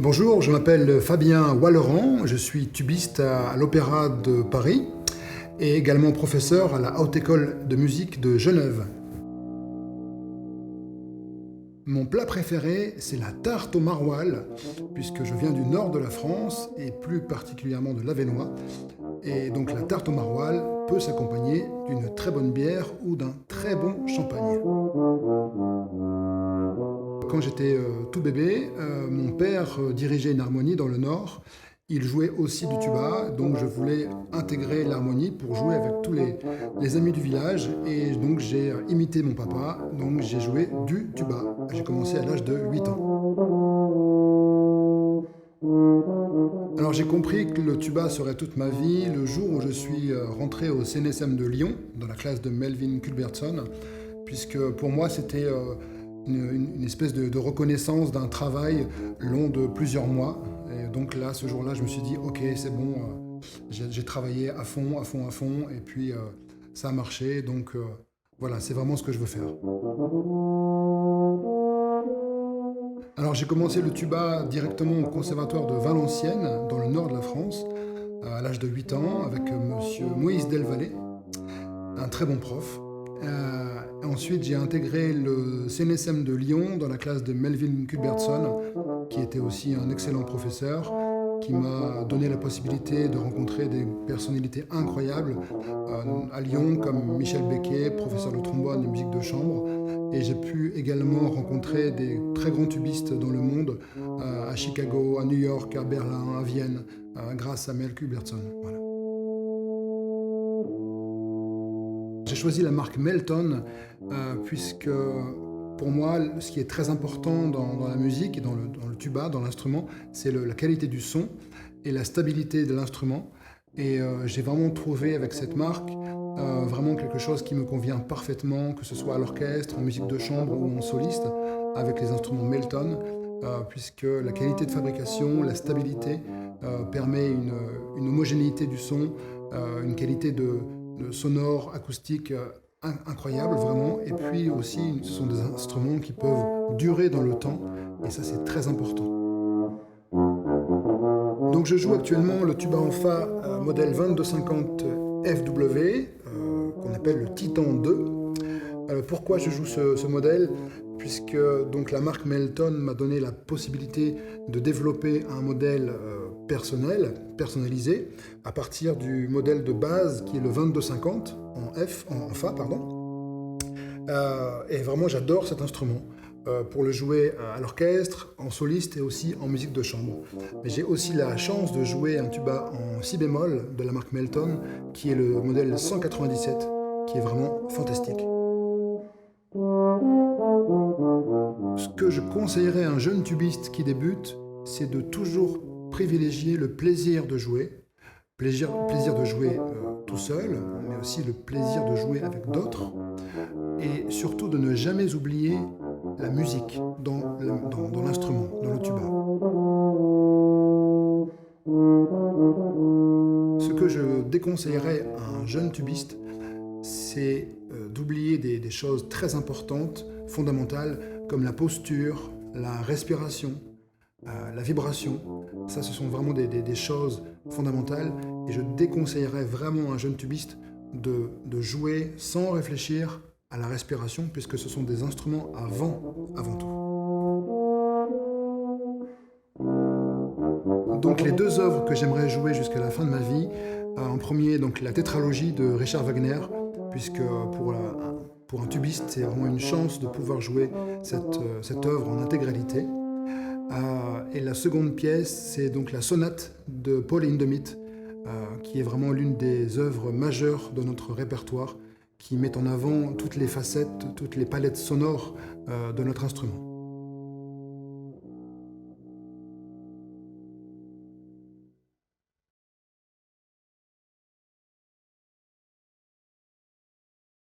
Bonjour, je m'appelle Fabien Wallerand, je suis tubiste à l'Opéra de Paris et également professeur à la Haute École de musique de Genève. Mon plat préféré, c'est la tarte au maroilles, puisque je viens du nord de la France et plus particulièrement de l'Avesnois. Et donc la tarte au maroilles peut s'accompagner d'une très bonne bière ou d'un très bon champagne. Quand j'étais tout bébé, mon père dirigeait une harmonie dans le nord. Il jouait aussi du tuba, donc je voulais intégrer l'harmonie pour jouer avec tous les amis du village. Et donc j'ai imité mon papa, donc j'ai joué du tuba. J'ai commencé à l'âge de 8 ans. Alors j'ai compris que le tuba serait toute ma vie le jour où je suis rentré au CNSM de Lyon, dans la classe de Melvin Culbertson, puisque pour moi c'était une espèce de reconnaissance d'un travail long de plusieurs mois. Et donc là, ce jour-là, je me suis dit, ok, c'est bon, j'ai travaillé à fond, et puis ça a marché, donc voilà, c'est vraiment ce que je veux faire. Alors j'ai commencé le tuba directement au conservatoire de Valenciennes, dans le nord de la France, à l'âge de 8 ans, avec monsieur Moïse Delvalle, un très bon prof. Ensuite, j'ai intégré le CNSM de Lyon dans la classe de Melvin Culbertson, qui était aussi un excellent professeur, qui m'a donné la possibilité de rencontrer des personnalités incroyables à Lyon, comme Michel Becquet, professeur de trombone et musique de chambre. Et j'ai pu également rencontrer des très grands tubistes dans le monde, à Chicago, à New York, à Berlin, à Vienne, grâce à Mel Culbertson. Voilà. J'ai choisi la marque Melton puisque pour moi, ce qui est très important dans la musique et dans le tuba, dans l'instrument, c'est la qualité du son et la stabilité de l'instrument. Et j'ai vraiment trouvé avec cette marque vraiment quelque chose qui me convient parfaitement, que ce soit à l'orchestre, en musique de chambre ou en soliste, avec les instruments Melton, puisque la qualité de fabrication, la stabilité permet une homogénéité du son, une qualité de sonore, acoustique incroyable vraiment, et puis aussi ce sont des instruments qui peuvent durer dans le temps, et ça c'est très important. Donc je joue actuellement le tuba en fa modèle 2250 FW, qu'on appelle le Titan 2. Pourquoi je joue ce modèle? Puisque donc la marque Melton m'a donné la possibilité de développer un modèle personnalisé, à partir du modèle de base qui est le 2250 en Fa, pardon. Et vraiment j'adore cet instrument pour le jouer à l'orchestre, en soliste et aussi en musique de chambre. Mais j'ai aussi la chance de jouer un tuba en si bémol de la marque Melton, qui est le modèle 197, qui est vraiment fantastique. Ce que je conseillerais à un jeune tubiste qui débute, c'est de toujours privilégier le plaisir de jouer. Plaisir de jouer tout seul, mais aussi le plaisir de jouer avec d'autres. Et surtout de ne jamais oublier la musique dans l'instrument, dans le tuba. Ce que je déconseillerais à un jeune tubiste, c'est d'oublier des choses très importantes, fondamentales, comme la posture, la respiration, la vibration. Ça, ce sont vraiment des choses fondamentales, et je déconseillerais vraiment à un jeune tubiste de jouer sans réfléchir à la respiration, puisque ce sont des instruments avant tout. Donc les deux œuvres que j'aimerais jouer jusqu'à la fin de ma vie, en premier donc la tétralogie de Richard Wagner, puisque pour un tubiste c'est vraiment une chance de pouvoir jouer cette œuvre en intégralité. Et la seconde pièce, c'est donc la sonate de Paul Hindemith, qui est vraiment l'une des œuvres majeures de notre répertoire, qui met en avant toutes les facettes, toutes les palettes sonores de notre instrument.